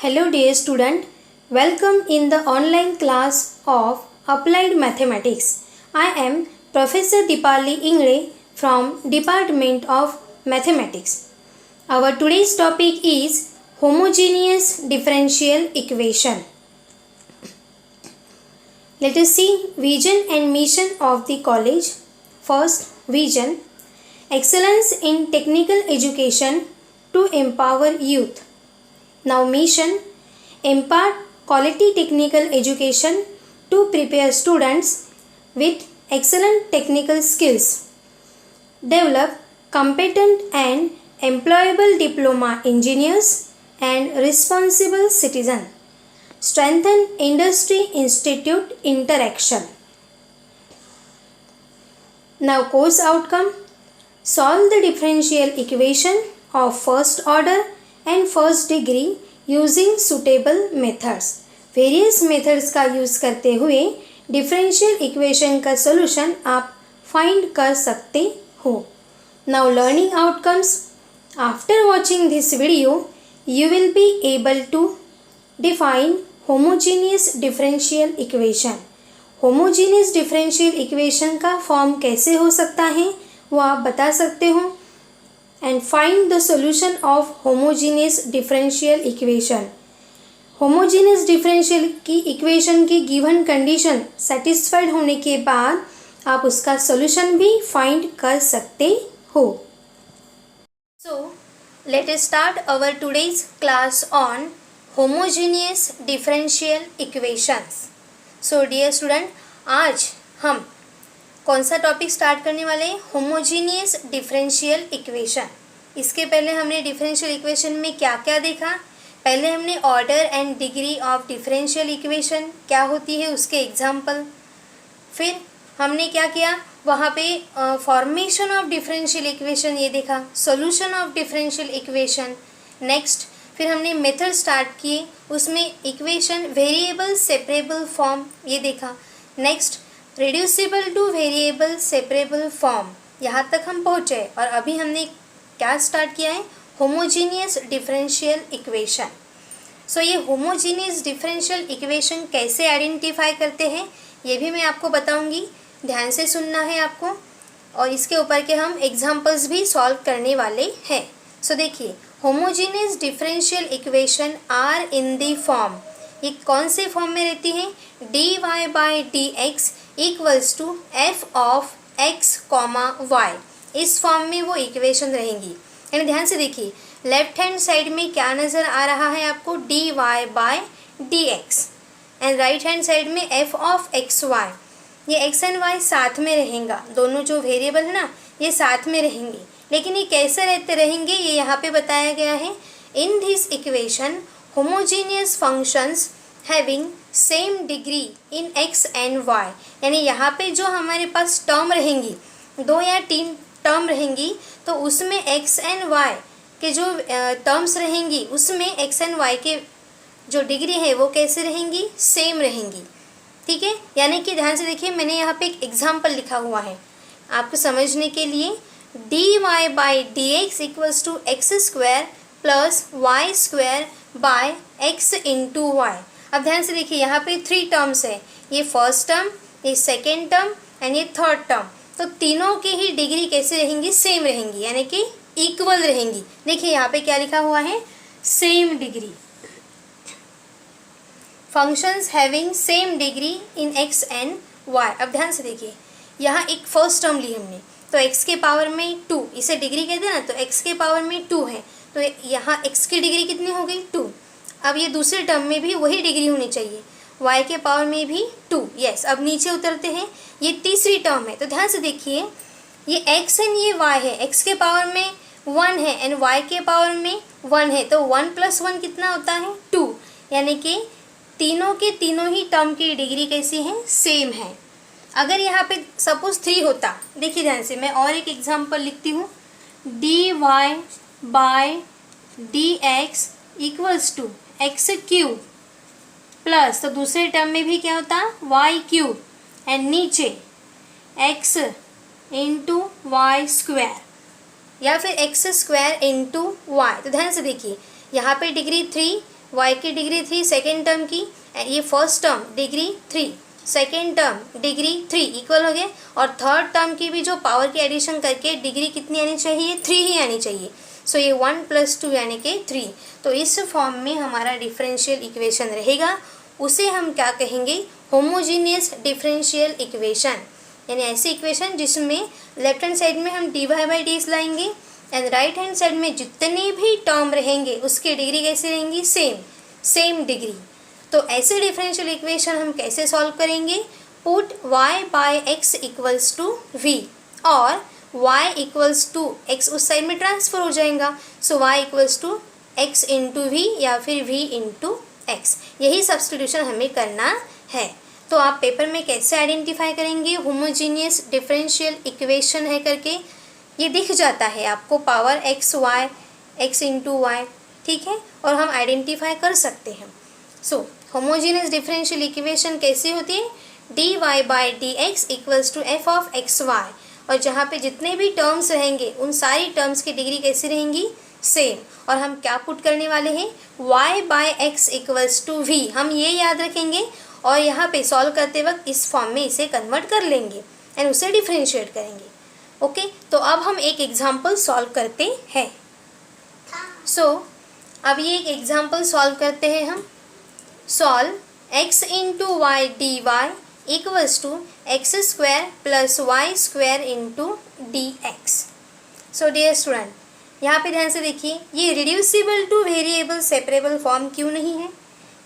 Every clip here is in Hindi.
Hello dear student, welcome in the online class of Applied Mathematics. I am Professor Dipali Ingre from Department of Mathematics. Our today's topic is homogeneous differential equation. Let us see vision and mission of the college. First, vision: excellence in technical education to empower youth. Now mission: impart quality technical education to prepare students with excellent technical skills. Develop competent and employable diploma engineers and responsible citizen. Strengthen industry institute interaction. Now course outcome: solve the differential equation of first order and first degree using suitable methods. Various methods का यूज़ करते हुए डिफरेंशियल इक्वेशन का सॉल्यूशन आप फाइंड कर सकते हो. Now learning outcomes: after watching this video you will be able to define homogeneous differential equation. homogeneous differential equation का फॉर्म कैसे हो सकता है वो आप बता सकते हो. And find the solution of homogeneous differential equation. homogeneous differential की इक्वेशन की गिवन कंडीशन सेटिस्फाइड होने के बाद आप उसका सॉल्यूशन भी फाइंड कर सकते हो. So let us start our today's class on homogeneous differential equations. So dear student, आज हम कौन सा टॉपिक स्टार्ट करने वाले हैं? Homogeneous differential equation. इसके पहले हमने डिफरेंशियल इक्वेशन में क्या क्या देखा? पहले हमने order and degree of differential equation क्या होती है उसके एग्जाम्पल. फिर हमने क्या किया वहाँ पे फॉर्मेशन ऑफ डिफरेंशियल इक्वेशन ये देखा, solution of differential equation. Next फिर हमने मेथड स्टार्ट किए, उसमें इक्वेशन वेरिएबल सेपरेबल फॉर्म ये देखा. Next reducible to variable separable form, यहाँ तक हम पहुँचे. और अभी हमने क्या स्टार्ट किया है? Homogeneous differential equation. सो ये होमोजीनियस डिफरेंशियल इक्वेशन कैसे आइडेंटिफाई करते हैं ये भी मैं आपको बताऊंगी. ध्यान से सुनना है आपको, और इसके ऊपर के हम एग्जांपल्स भी सॉल्व करने वाले हैं. सो देखिए, homogeneous differential equation are in the form. ये कौन से फॉर्म में रहती है? D y by d x equals to f of x comma y. इस फॉर्म में वो इक्वेशन रहेंगी. यानी ध्यान से देखिए, लेफ्ट हैंड साइड में क्या नज़र आ रहा है आपको? D y by d x. And right hand side में एफ ऑफ एक्स वाई. ये एक्स एंड वाई साथ में रहेंगे, दोनों जो वेरिएबल है ना ये साथ में रहेंगे. लेकिन ये कैसे रहते रहेंगे ये यहाँ पे बताया गया है. In this equation homogeneous functions having same degree in x and y. यानी यहाँ पे जो हमारे पास टर्म रहेंगी, 2 या 3 टर्म रहेंगी, तो उसमें एक्स एंड वाई के जो टर्म्स रहेंगी उसमें एक्स एंड वाई के जो डिग्री है वो कैसे रहेंगी? सेम रहेंगी. ठीक है, यानी कि ध्यान से देखिए, मैंने यहाँ पे एक एग्जाम्पल लिखा हुआ है आपको समझने के लिए. D y by d x equals to x square plus y square by x into y. अब ध्यान से देखिए, यहाँ पे 3 टर्म्स है. ये फर्स्ट टर्म, ये सेकेंड टर्म एंड ये थर्ड टर्म. तो तीनों की ही डिग्री कैसे रहेंगी? सेम रहेंगी, यानी कि इक्वल रहेंगी. देखिए यहाँ पे क्या लिखा हुआ है? Same degree. Functions having same degree in x and y. अब ध्यान से देखिए, यहाँ एक फर्स्ट टर्म ली हमने, तो x के पावर में 2, इसे डिग्री कहते हैं ना, तो x के पावर में 2 है, तो यहाँ x की डिग्री कितनी हो गई? 2. अब ये दूसरे टर्म में भी वही डिग्री होनी चाहिए, y के पावर में भी 2. यस, अब नीचे उतरते हैं, ये तीसरी टर्म है. तो ध्यान से देखिए, ये x एंड ये y है, x के पावर में 1 है एंड y के पावर में 1 है, तो 1 + 1 कितना होता है? 2. यानी कि तीनों के तीनों ही टर्म की डिग्री कैसी है? सेम है. अगर यहाँ पे सपोज 3 होता, देखिए ध्यान से, मैं और एक एग्जांपल लिखती हूँ. D y by d x equals to x cube plus, तो दूसरे टर्म में भी क्या होता? वाई क्यूब एंड नीचे एक्स इंटू वाई स्क्वायर या फिर एक्स स्क्वायर इंटू वाई. तो ध्यान से देखिए, यहाँ पे डिग्री 3 y की डिग्री 3 सेकेंड टर्म की, ये first term degree 3, second term degree 3 equal हो गए, और थर्ड टर्म की भी जो पावर की एडिशन करके डिग्री कितनी आनी चाहिए, 3 ही आनी चाहिए। सो ये 1 + 2 यानी कि 3। तो इस फॉर्म में हमारा डिफरेंशियल इक्वेशन रहेगा, उसे हम क्या कहेंगे, होमोजीनियस डिफरेंशियल इक्वेशन। यानी ऐसी इक्वेशन जिसमें लेफ्ट हैंड साइड में हम dy/ds लाएंगे एंड राइट हैंड साइड में जितने भी टर्म रहेंगे उसकी डिग्री कैसी रहेंगी, सेम डिग्री। तो ऐसे डिफरेंशियल इक्वेशन हम कैसे सॉल्व करेंगे, पुट y/x = v और y = x उस साइड में ट्रांसफर हो जाएगा। सो y = x × v या फिर v × x, यही सब्स्टिट्यूशन हमें करना है। तो आप पेपर में कैसे आइडेंटिफाई करेंगे होमोजीनियस डिफरेंशियल इक्वेशन है करके, ये दिख जाता है आपको पावर x × y, ठीक है, और हम आइडेंटिफाई कर सकते हैं। सो होमोजीनियस डिफरेंशियल इक्वेशन कैसी होती है, dy/dx = f(x, y), और जहाँ पे जितने भी टर्म्स रहेंगे उन सारी टर्म्स की डिग्री कैसी रहेंगी, सेम। और हम क्या पुट करने वाले हैं, y/x = v, हम ये याद रखेंगे और यहाँ पे सॉल्व करते वक्त इस फॉर्म में इसे कन्वर्ट कर लेंगे एंड उसे डिफरेंशिएट करेंगे। ओके, तो अब हम एक एग्जाम्पल सॉल्व करते हैं। अब ये एक एग्जाम्पल सॉल्व करते हैं हम। Solve x × y dy = x² + y² × dx। So dear student, यहाँ पे ध्यान से देखिए, ये reducible to variable separable form क्यों नहीं है,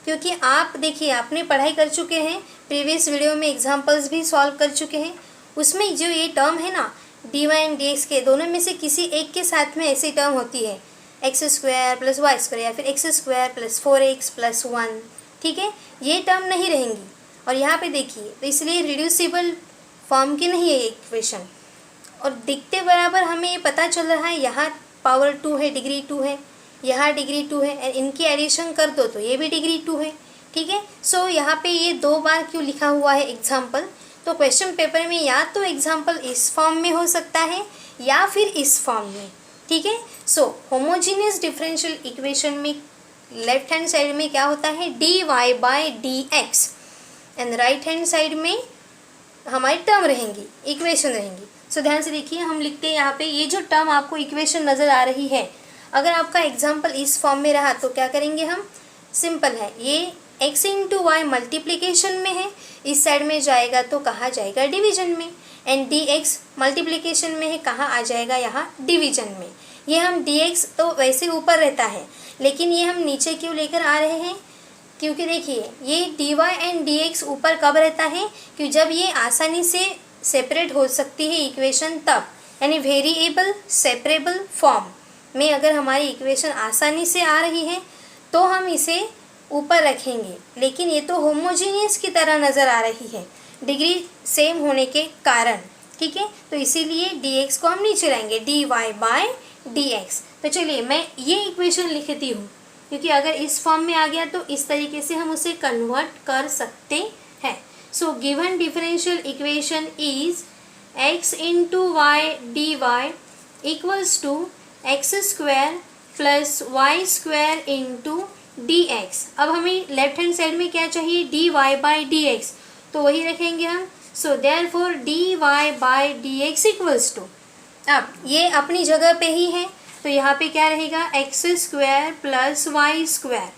क्योंकि आप देखिए आपने पढ़ाई कर चुके हैं, प्रीवियस वीडियो में एग्जांपल्स भी सॉल्व कर चुके हैं। उसमें जो ये टर्म है ना dy एंड dx के, दोनों में से किसी एक के साथ में ऐसी टर्म होती है x² + y² या फिर x² + 4x + 1, ठीक है, ये टर्म नहीं रहेंगी। और यहाँ पे देखिए, तो इसलिए रिड्यूसिबल फॉर्म की नहीं है ये इक्वेशन, और दिखते बराबर हमें ये पता चल रहा है, यहाँ पावर 2 है, डिग्री 2 है, यहाँ डिग्री 2 है, इनकी एडिशन कर दो तो ये भी डिग्री 2 है, ठीक है। सो यहाँ पे ये 2 बार क्यों लिखा हुआ है एग्जाम्पल, तो क्वेश्चन पेपर में या तो एग्जाम्पल इस फॉर्म में हो सकता है या फिर इस फॉर्म में, ठीक है। सो होमोजीनियस डिफरेंशियल इक्वेशन में लेफ्ट हैंड साइड में क्या होता है, dy/dx and right hand side में हमारी टर्म रहेंगी, इक्वेशन रहेंगी। सो ध्यान से देखिए, हम लिखते हैं यहाँ पे, ये जो टर्म आपको इक्वेशन नज़र आ रही है, अगर आपका एग्जाम्पल इस फॉर्म में रहा तो क्या करेंगे हम, सिंपल है, ये x × y मल्टीप्लिकेशन में है, इस साइड में जाएगा तो कहाँ जाएगा, डिवीजन में, एंड dx मल्टीप्लिकेशन में है, कहाँ आ जाएगा, यहाँ डिवीजन में। ये हम dx तो वैसे ऊपर रहता है, लेकिन ये हम नीचे क्यों लेकर आ रहे हैं, क्योंकि देखिए ये dy एंड dx ऊपर कब रहता है, कि जब ये आसानी से सेपरेट हो सकती है इक्वेशन तब, यानी वेरिएबल सेपरेबल फॉर्म में अगर हमारी इक्वेशन आसानी से आ रही है तो हम इसे ऊपर रखेंगे, लेकिन ये तो होमोजीनियस की तरह नज़र आ रही है डिग्री सेम होने के कारण, ठीक है, तो इसीलिए dx को हम नीचे लाएंगे, dy/dx। तो चलिए मैं ये इक्वेशन लिखती हूँ, क्योंकि अगर इस फॉर्म में आ गया तो इस तरीके से हम उसे कन्वर्ट कर सकते हैं। So given differential equation is x × y dy = x² + y² × dx। अब हमें लेफ्ट हैंड साइड में क्या चाहिए, dy/dx, तो वही रखेंगे हम। सो देयरफॉर dy/dx = अब ये अपनी जगह पे ही है, तो यहाँ पे क्या रहेगा, x² + y²,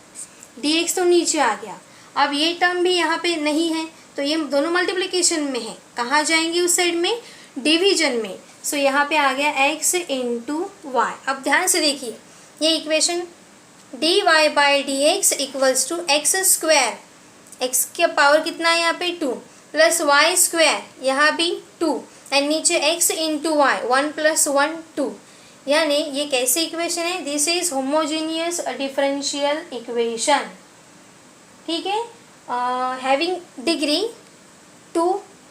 dx तो नीचे आ गया। अब ये टर्म भी यहाँ पे नहीं है, तो ये दोनों मल्टीप्लिकेशन में है, कहाँ जाएंगे, उस साइड में, डिवीजन में। सो यहाँ पे आ गया x × y। अब ध्यान से देखिए, ये इक्वेशन dy/dx = x², x का पावर कितना है यहाँ पे 2, + y², यहाँ भी 2, एंड नीचे x × y 1 + 1 2, यानी ये कैसे इक्वेशन है, this is homogeneous differential equation, ठीक है, having degree 2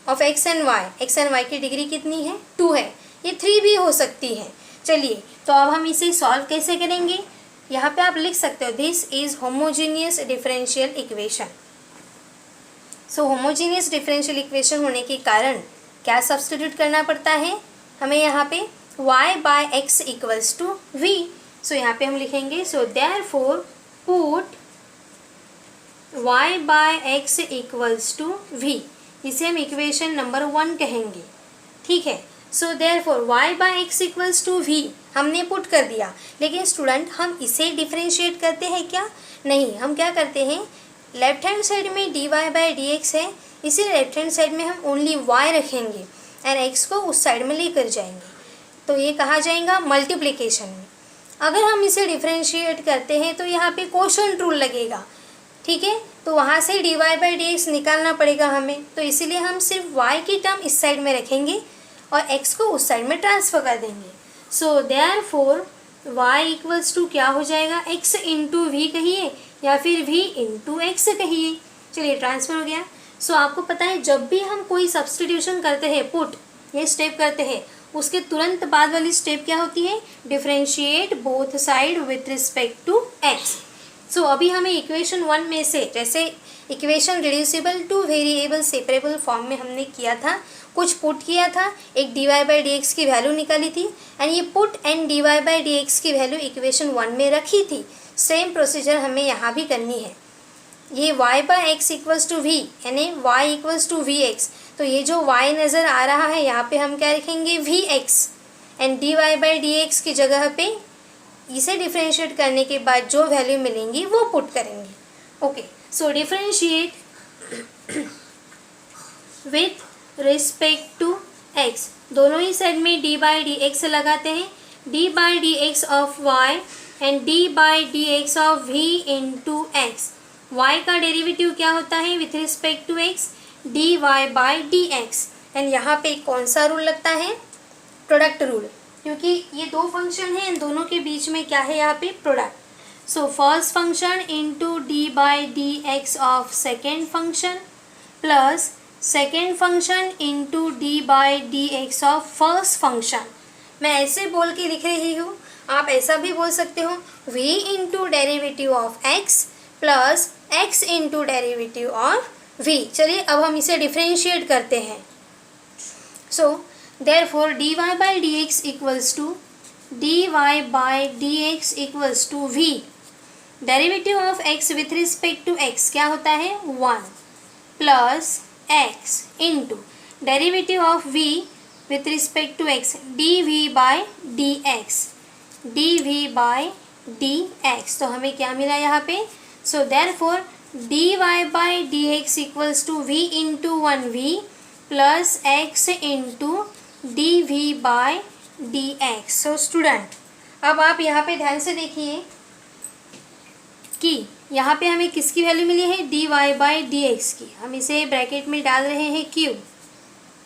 of x and y की डिग्री कितनी है, 2 है, ये 3 भी हो सकती है। चलिए, तो अब हम इसे सॉल्व कैसे करेंगे, यहाँ पे आप लिख सकते हो, this is homogeneous differential equation. So homogeneous differential equation होने के कारण क्या सब्स्टिट्यूट करना पड़ता है हमें, यहाँ पे y/x = v। सो यहाँ पे हम लिखेंगे, so therefore put y by x equals to v, इसे हम इक्वेशन नंबर 1 कहेंगे, ठीक है। So therefore y by x equals to v हमने पुट कर दिया, लेकिन स्टूडेंट हम इसे डिफ्रेंशिएट करते हैं क्या? नहीं, हम क्या करते हैं, लेफ्ट हैंड साइड में dy बाई डी एक्स है, इसी लेफ्ट हैंड साइड में हम ओनली y रखेंगे एंड x को उस साइड में लेकर जाएंगे, तो ये कहा जाएगा मल्टीप्लिकेशन में। अगर हम इसे डिफ्रेंशिएट करते हैं तो यहाँ पे क्वोशंट रूल लगेगा, ठीक है, तो वहाँ से dy बाई डी एक्स निकालना पड़ेगा हमें, तो इसीलिए हम सिर्फ y की टर्म इस साइड में रखेंगे और x को उस साइड में ट्रांसफ़र कर देंगे। So therefore y equals to क्या हो जाएगा, x इंटू वी कहिए या फिर v इंटू एक्स कहिए। चलिए ट्रांसफ़र हो गया। सो आपको पता है जब भी हम कोई सब्सटीट्यूशन करते हैं, पुट ये स्टेप करते हैं, उसके तुरंत बाद वाली स्टेप क्या होती है, differentiate both side with respect to x. So अभी हमें इक्वेशन 1 में से, जैसे equation reducible to variable separable form में हमने किया था, कुछ पुट किया था, एक dy बाई डी एक्स की वैल्यू निकाली थी एंड ये put and dy by d x की वैल्यू इक्वेशन 1 में रखी थी। सेम प्रोसीजर हमें यहाँ भी करनी है। ये y by x equals to v यानी y equals to v x, तो ये जो y नज़र आ रहा है यहाँ पे हम क्या रखेंगे, v x and dy by d x की जगह पे इसे डिफ्रेंशिएट करने के बाद जो वैल्यू मिलेंगी वो पुट करेंगे। Okay, so differentiate with respect to x, दोनों ही साइड में d बाई डी एक्स लगाते हैं, d by d x of y and d by d x of v into x. y का डेरिवेटिव क्या होता है with respect to x, dy by d x, and यहाँ पे कौन सा रूल लगता है, प्रोडक्ट रूल, क्योंकि ये दो फंक्शन हैं, इन दोनों के बीच में क्या है यहाँ पे, product. So first function into D by d x of second function plus second function into D by d x of first function. मैं ऐसे बोल के लिख रही हूँ, आप ऐसा भी बोल सकते हो, v into derivative of x plus x into derivative of v। चलिए अब हम इसे डिफ्रेंशिएट करते हैं। सो therefore dy by dx equals to dy by dx equals to v, derivative of x with respect to x क्या होता है, 1 plus x into derivative of v with respect to x dv by dx, dv by dx, तो हमें क्या मिला यहाँ पे, so therefore dy by dx equals to v into 1v plus x into dv by dx। So student अब आप यहाँ पे ध्यान से देखिए कि यहाँ पे हमें किसकी वैल्यू मिली है, dy बाई dx की, हम इसे ब्रैकेट में डाल रहे हैं क्यों,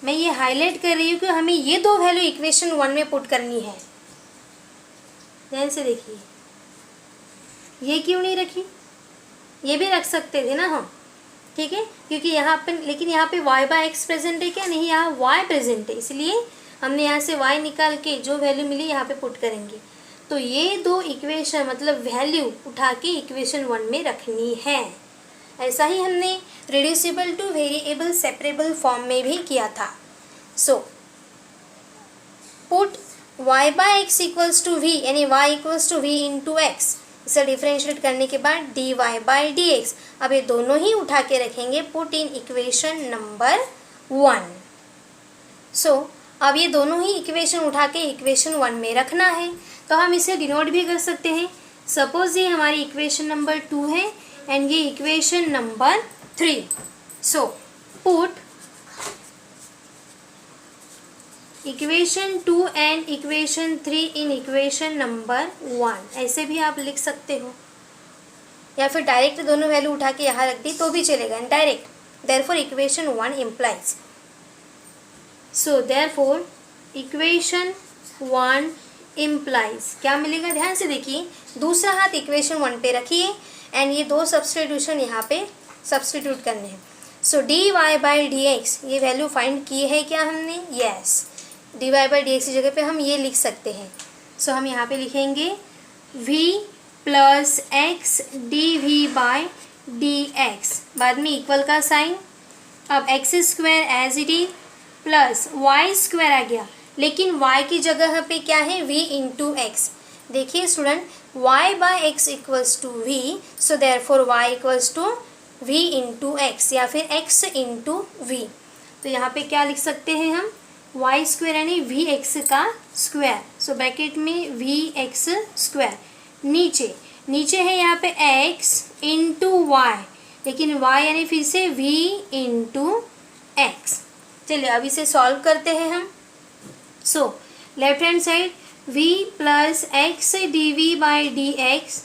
मैं ये हाईलाइट कर रही हूँ कि हमें ये दो वैल्यू इक्वेशन 1 में पुट करनी है। ध्यान से देखिए, ये क्यों नहीं रखी, ये भी रख सकते थे ना हम, ठीक है, क्योंकि यहाँ पे, लेकिन यहाँ पे y बाई एक्स प्रेजेंट है क्या, नहीं, यहाँ y प्रेजेंट है, इसलिए हमने यहाँ से y निकाल के जो वैल्यू मिली यहाँ पे पुट करेंगे। तो ये दो इक्वेशन मतलब वैल्यू उठा के इक्वेशन 1 में रखनी है। ऐसा ही हमने reducible to variable separable form में भी किया था। So put y by x equals to v यानी y equals to v into x, इसे डिफ्रेंशिएट करने के बाद dy बाई डी एक्स, अब ये दोनों ही उठा के रखेंगे, पुट इन इक्वेशन नंबर 1। सो अब ये दोनों ही इक्वेशन उठा के इक्वेशन 1 में रखना है, तो हम इसे डिनोट भी कर सकते हैं। सपोज ये हमारी इक्वेशन नंबर 2 है एंड ये equation number 3। So put equation 2 and equation 3 in equation number 1, ऐसे भी आप लिख सकते हो, या फिर डायरेक्ट दोनों वैल्यू उठा के यहाँ रख दी तो भी चलेगा, direct. Therefore equation 1 implies, so therefore equation 1 implies क्या मिलेगा, ध्यान से देखिए, दूसरा हाथ इक्वेशन 1 पे रखिए एंड ये दो सब्सटीट्यूशन यहाँ पे सब्सटीट्यूट करने हैं। So d y by d x, ये वैल्यू फाइंड की है क्या हमने, yes, d y by d x की जगह पे हम ये लिख सकते हैं। सो हम यहाँ पे लिखेंगे v plus x d v by d x, बाद में इक्वल का साइन, अब x square as it is plus y square आ गया, लेकिन y की जगह पे क्या है, v इंटू एक्स। देखिए student, y by x equals to v, so therefore y equals to v into x या फिर x इंटू वी। तो यहाँ पे क्या लिख सकते हैं हम, वाई स्क्वायर यानी वी एक्स का स्क्वायर। सो ब्रैकेट में वी एक्स स्क्वायर, नीचे है यहाँ पे x इंटू वाई, लेकिन y यानी फिर से v इंटू एक्स। चलिए अब इसे सॉल्व करते हैं हम। So left hand side v plus x d v by d x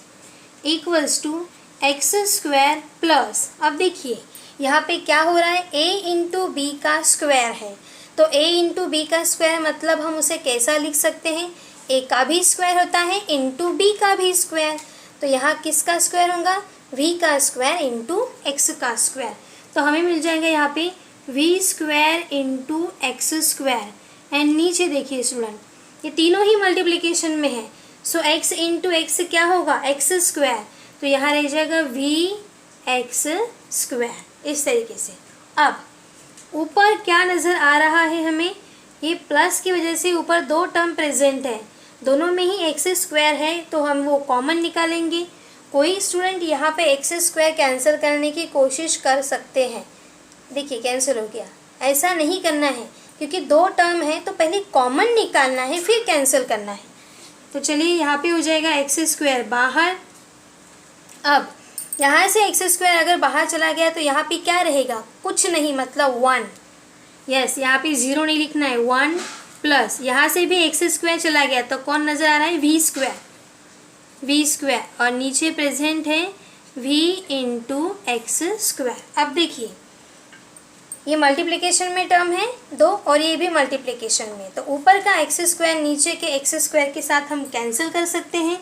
equals to x square plus, अब देखिए यहाँ पे क्या हो रहा है, a इंटू बी का स्क्वायर है। तो a इंटू बी का स्क्वायर मतलब हम उसे कैसा लिख सकते हैं, a का भी स्क्वायर होता है इंटू b का भी स्क्वायर। तो यहाँ किसका स्क्वायर होगा, v का स्क्वायर इंटू x का स्क्वायर। तो हमें मिल जाएगा यहाँ पे v square into x square. And नीचे देखिए स्टूडेंट, ये तीनों ही मल्टीप्लिकेशन में है। सो x इंटू एक्स क्या होगा, एक्स स्क्वायर। तो यहाँ रह जाएगा v एक्स स्क्वायर, इस तरीके से। अब ऊपर क्या नज़र आ रहा है हमें, ये प्लस की वजह से ऊपर दो टर्म प्रेजेंट है, दोनों में ही एक्स स्क्वायर है, तो हम वो कॉमन निकालेंगे। कोई स्टूडेंट यहाँ पे एक्स स्क्वायर कैंसिल करने की कोशिश कर सकते हैं, देखिए कैंसिल हो गया। ऐसा नहीं करना है क्योंकि दो टर्म है, तो पहले कॉमन निकालना है फिर कैंसिल करना है। तो चलिए यहाँ पे हो जाएगा एक्स स्क्वायर बाहर। अब यहाँ से एक्स स्क्वायर अगर बाहर चला गया तो यहाँ पे क्या रहेगा, कुछ नहीं, मतलब 1। यस, यहाँ पे 0 नहीं लिखना है, 1 प्लस यहाँ से भी एक्स स्क्वायर चला गया तो कौन नज़र आ रहा है, वी स्क्वायर, और नीचे प्रेजेंट है v इंटू एक्स स्क्वायर। अब देखिए ये मल्टीप्लिकेशन में टर्म है दो और ये भी मल्टीप्लिकेशन में, तो ऊपर का एक्स स्क्वायर नीचे के एक्स स्क्वायर के साथ हम कैंसिल कर सकते हैं।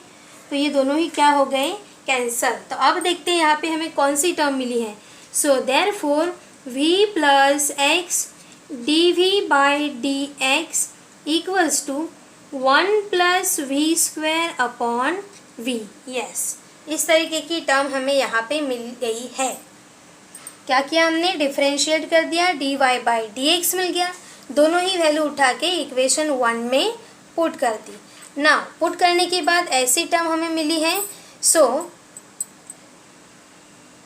तो ये दोनों ही क्या हो गए, कैंसल। तो अब देखते हैं यहाँ पे हमें कौन सी टर्म मिली है। So therefore v plus x d v by d x equals to 1 plus v square upon v. Yes, इस तरीके की टर्म हमें यहाँ पे मिल गई है। क्या किया हमने, डिफरेंशिएट कर दिया, dy बाई डी एक्स मिल गया। दोनों ही वैल्यू उठा के इक्वेशन 1 में पुट कर दी। ना पुट करने के बाद ऐसी टर्म हमें मिली है,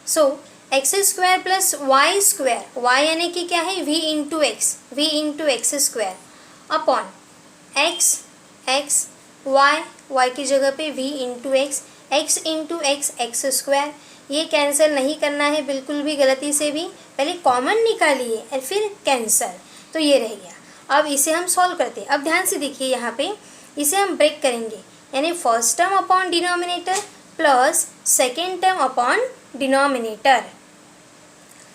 so x square plus y square, y यानी कि क्या है, v into x square upon x y की जगह पे v into x into x square. ये कैंसिल नहीं करना है बिल्कुल भी गलती से भी, पहले कॉमन निकालिए और फिर कैंसिल। तो ये रह गया। अब इसे हम सॉल्व करते हैं। अब ध्यान से देखिए यहाँ पे इसे हम ब्रेक करेंगे, यानी first term upon denominator plus second term upon denominator.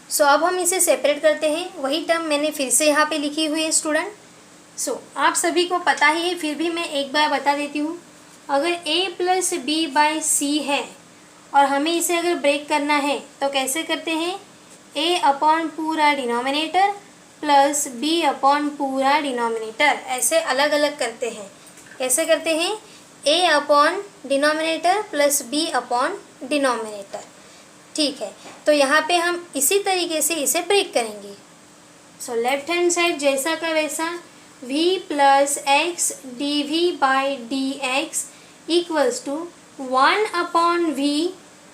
So अब हम इसे सेपरेट करते हैं। वही टर्म मैंने फिर से यहाँ पे लिखी हुई है स्टूडेंट। सो आप सभी को पता ही है, फिर भी मैं एक बार बता देती हूँ। अगर a प्लस बी बाई सी है और हमें इसे अगर ब्रेक करना है तो कैसे करते हैं, a अपॉन पूरा डिनोमिनेटर प्लस b अपॉन पूरा डिनोमिनेटर, ऐसे अलग अलग करते हैं। कैसे करते हैं, a upon denominator plus b upon denominator. ठीक है, तो यहाँ पे हम इसी तरीके से इसे ब्रेक करेंगे। सो लेफ्ट हैंड साइड जैसा का वैसा v plus x d v by d x equals to 1 upon v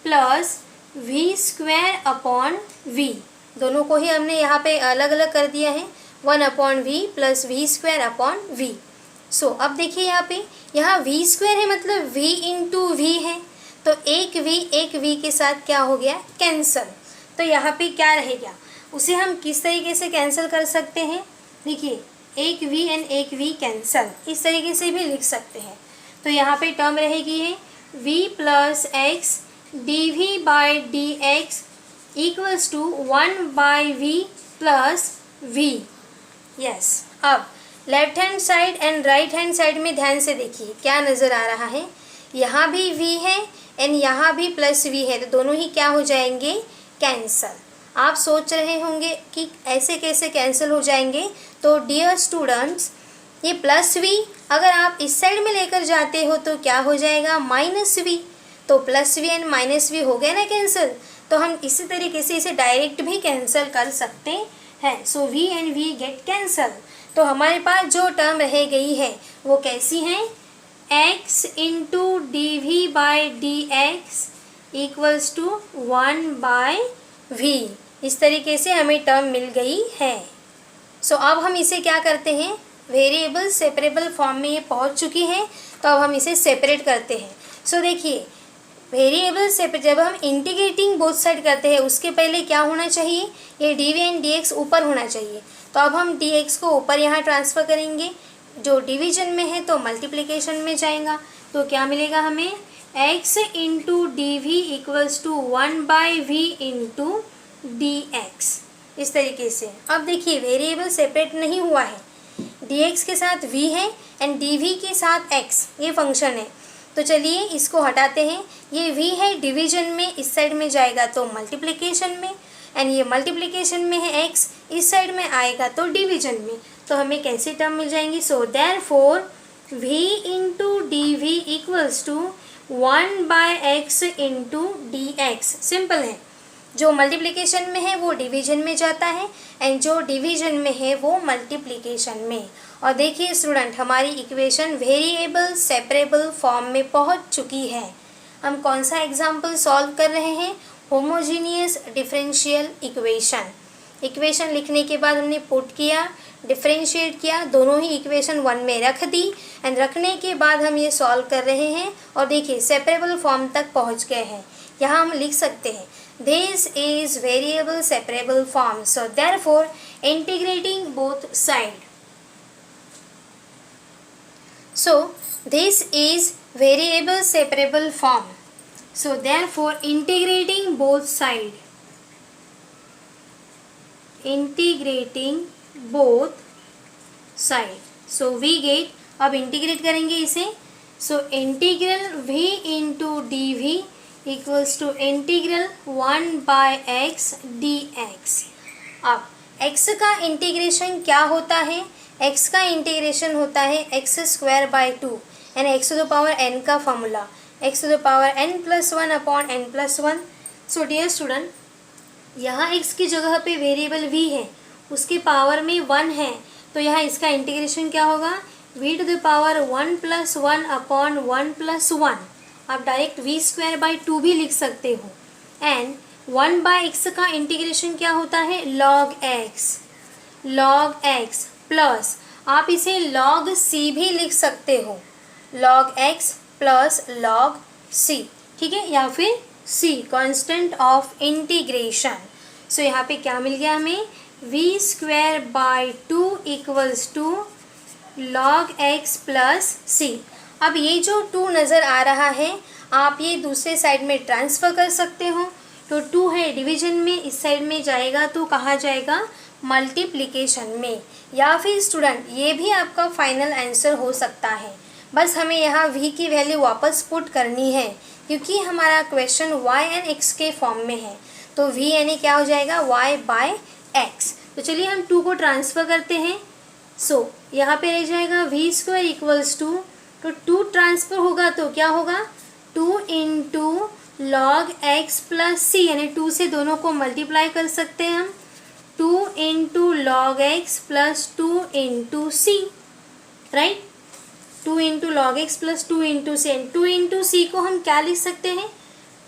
plus v square upon v। दोनों को ही हमने यहाँ पे अलग अलग कर दिया है, 1 upon v plus v square upon v। सो अब देखिए यहाँ v स्क्वायर है मतलब v इंटू वी है, तो एक v के साथ क्या हो गया, कैंसल। तो यहाँ पे क्या रहेगा, उसे हम किस तरीके से कैंसिल कर सकते हैं, देखिए एक v एंड एक v कैंसल, इस तरीके से भी लिख सकते हैं। तो यहाँ पे टर्म रहेगी है v plus x d v by d x equals to 1 by v plus v। Yes, अब left hand side and right hand side में ध्यान से देखिए क्या नज़र आ रहा है, यहाँ भी v है एंड यहाँ भी प्लस v है, तो दोनों ही क्या हो जाएंगे, कैंसल। आप सोच रहे होंगे कि ऐसे कैसे कैंसिल हो जाएंगे, तो डियर स्टूडेंट्स ये प्लस v अगर आप इस साइड में लेकर जाते हो तो क्या हो जाएगा, माइनस v। तो plus v and minus v हो गया ना कैंसिल। तो हम इसी तरीके से इसे डायरेक्ट भी कैंसिल कर सकते हैं। सो v and v get cancel. तो हमारे पास जो टर्म रह गई है वो कैसी है, x into d v by d x equals to 1 by v। इस तरीके से हमें टर्म मिल गई है। सो अब हम इसे क्या करते हैं, वेरिएबल सेपरेबल फॉर्म में ये पहुंच चुकी है, तो अब हम इसे सेपरेट करते हैं। सो देखिए, वेरिएबल सेपरेट जब हम इंटीग्रेटिंग बोथ साइड करते हैं उसके पहले क्या होना चाहिए, ये डी एंड डी एक्स ऊपर होना चाहिए। तो अब हम डी एक्स को ऊपर यहाँ ट्रांसफ़र करेंगे, जो डिवीजन में है तो मल्टीप्लिकेशन में जाएगा। तो क्या मिलेगा हमें, x into d v equals to 1/v into d x. इस तरीके से अब देखिए वेरिएबल सेपरेट नहीं हुआ है, dx के साथ v है एंड dv के साथ x, ये फंक्शन है। तो चलिए इसको हटाते हैं, ये v है डिवीजन में, इस साइड में जाएगा तो मल्टीप्लिकेशन में, एंड ये मल्टीप्लिकेशन में है x, इस साइड में आएगा तो डिवीजन में। तो हमें कैसे टर्म मिल जाएंगी, so therefore v into d v equals to 1/x into d x. Simple है, जो मल्टीप्लिकेशन में है वो डिवीजन में जाता है एंड जो डिवीजन में है वो मल्टीप्लिकेशन में। और देखिए स्टूडेंट, हमारी इक्वेशन वेरिएबल सेपरेबल फॉर्म में पहुंच चुकी है। हम कौन सा एग्जाम्पल सॉल्व कर रहे हैं, होमोजीनियस डिफरेंशियल इक्वेशन। इक्वेशन लिखने के बाद हमने पुट किया, डिफरेंशिएट किया, दोनों ही इक्वेशन 1 में रख दी एंड रखने के बाद हम ये सॉल्व कर रहे हैं और देखिए सेपरेबल फॉर्म तक पहुंच गए हैं। यहाँ हम लिख सकते हैं this is variable separable form, so therefore integrating both side, so this is variable separable form, so therefore integrating both side, integrating both side, so we get, अब इंटीग्रेट करेंगे इसे, so integral v into dv equals to integral 1/x dx। अब x का इंटीग्रेशन क्या होता है, x का इंटीग्रेशन होता है x² 2 यानी x⁴n का formula, x⁴n+1 upon n+1। So dear student, यहाँ x की जगह पे वेरिएबल v है, उसके पावर में 1 है, तो यहाँ इसका इंटीग्रेशन क्या होगा, v⁴1+1 अपॉन 1+1। आप डायरेक्ट v² 2 भी लिख सकते हो। एंड 1/x का इंटीग्रेशन क्या होता है, log x प्लस आप इसे log c भी लिख सकते हो, log x plus log c, ठीक है, या फिर c constant of integration. So यहाँ पे क्या मिल गया हमें, v² 2 equals to log x plus c। अब ये जो 2 नज़र आ रहा है आप ये दूसरे साइड में ट्रांसफ़र कर सकते हो। तो 2 है डिवीजन में, इस साइड में जाएगा तो कहाँ जाएगा, मल्टीप्लिकेशन में। या फिर स्टूडेंट ये भी आपका फाइनल आंसर हो सकता है, बस हमें यहाँ v की वैल्यू वापस पुट करनी है क्योंकि हमारा क्वेश्चन y एंड x के फॉर्म में है। तो v यानी क्या हो जाएगा, y/x। तो चलिए हम 2 को ट्रांसफ़र करते हैं। सो यहाँ पे रह जाएगा v² इक्वल्स टू, तो 2 ट्रांसफ़र होगा तो क्या होगा, 2 इंटू लॉग एक्स प्लस सी, यानी 2 से दोनों को मल्टीप्लाई कर सकते हैं हम, 2 into log x plus 2 into c, right, 2 into log x plus 2 into c. 2 into c को हम क्या लिख सकते हैं,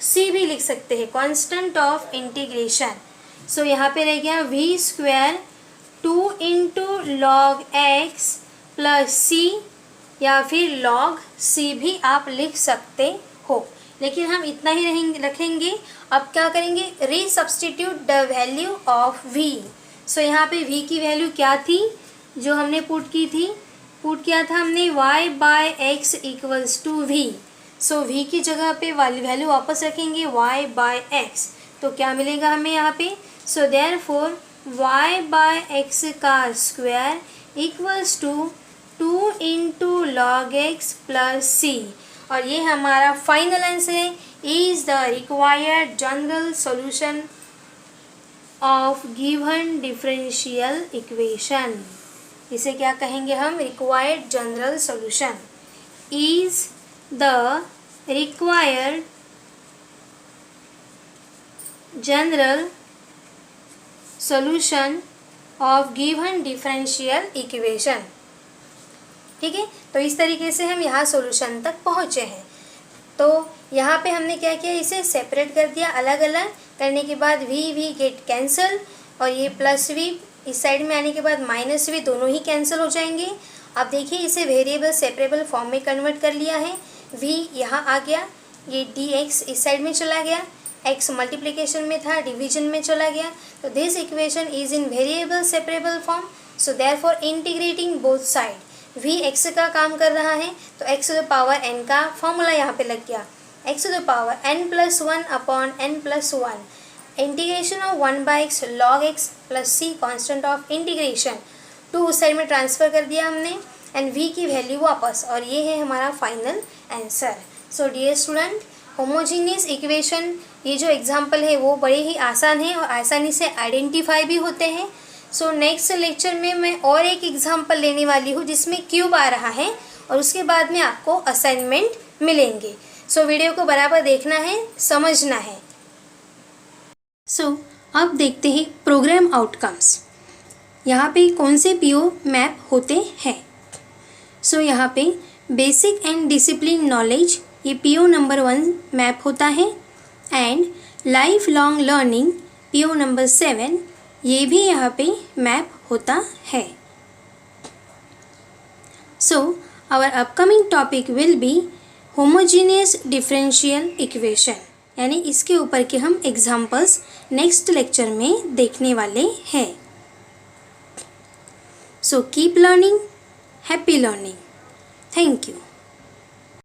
सी भी लिख सकते हैं, कांस्टेंट ऑफ इंटीग्रेशन। सो यहाँ पे रह गया v² 2 into log x plus c, या फिर log c भी आप लिख सकते हो, लेकिन हम इतना ही रखेंगे। अब क्या करेंगे, resubstitute the value of v। सो यहाँ पे v की वैल्यू क्या थी जो हमने पुट की थी, पुट किया था हमने y/x equals to v। So v की जगह पे वाली वैल्यू वापस रखेंगे y/x, तो क्या मिलेगा हमें यहाँ पे, सो देयरफॉर y/x का square equals to 2 into log x plus c. और ये हमारा फाइनल आंसर है, is the required general solution of given differential equation. इसे क्या कहेंगे हम, required general solution, is the required general solution of given differential equation. ठीक है, तो इस तरीके से हम यहाँ सॉल्यूशन तक पहुँचे हैं। तो यहाँ पे हमने क्या किया, इसे सेपरेट कर दिया अलग अलग, करने के बाद वी गेट कैंसल, और ये प्लस वी इस साइड में आने के बाद माइनस वी दोनों ही कैंसिल हो जाएंगे। अब देखिए इसे वेरिएबल सेपरेबल फॉर्म में कन्वर्ट कर लिया है। वी यहाँ आ गया, ये डी एक्स इस साइड में चला गया, एक्स मल्टीप्लिकेशन में था डिवीजन में चला गया। तो this equation is in variable separable form, so therefore integrating both side we x का काम कर रहा है, तो x to the power n का फॉर्मूला यहाँ पे लग गया, x to the power n plus one upon n plus one, integration of 1/x log x plus C constant of integration, to उस साइड में ट्रांसफ़र कर दिया हमने, एंड v की वैल्यू वापस, और ये है हमारा final answer. So dear student, homogeneous equation ये जो एग्जांपल है वो बड़े ही आसान है और आसानी से आइडेंटिफाई भी होते हैं। सो नेक्स्ट लेक्चर में मैं और एक एग्जांपल लेने वाली हूँ जिसमें क्यूब आ रहा है, और उसके बाद में आपको असाइनमेंट मिलेंगे। सो वीडियो को बराबर देखना है, समझना है। अब देखते हैं प्रोग्राम आउटकम्स। यहाँ पे कौन से पीओ मैप होते हैं। यहाँ पे बेसिक एंड डिसिप्लिन नॉलेज ये पीओ नंबर 1 मैप होता है, and life long learning PO number 7 ये भी यहाँ पे मैप होता है। Our upcoming topic will be homogeneous differential equation, यानी इसके ऊपर के हम एग्जाम्पल्स नेक्स्ट लेक्चर में देखने वाले हैं। So keep learning, happy learning. Thank you.